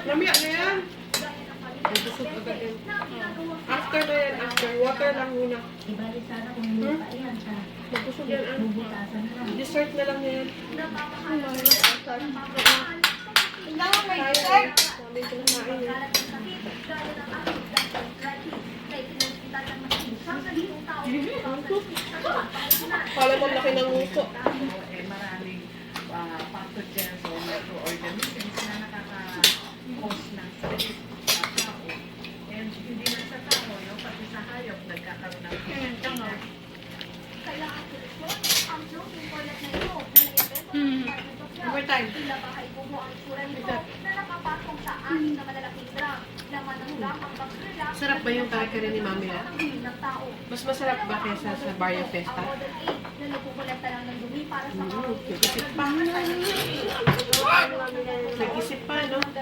Lamia na yan. After na yan, after. Water lang muna. Nabusog yan, dessert na lang yan. Hindi mo may dessert. Sabi ko kumain yan. Kala mo laki ng nguso. Maraming pathogens o microorganisms na nakaka-cause ng sakit sa tao. And hindi lang sa tao, no? Pati sa hayop, nagkakaroon ng sakit. Overtime. Sarap ba yung kare-kare ni Mami na? Mas masarap ba kaysa sa Barrio Festa? Nag-isip pa. Nag-isip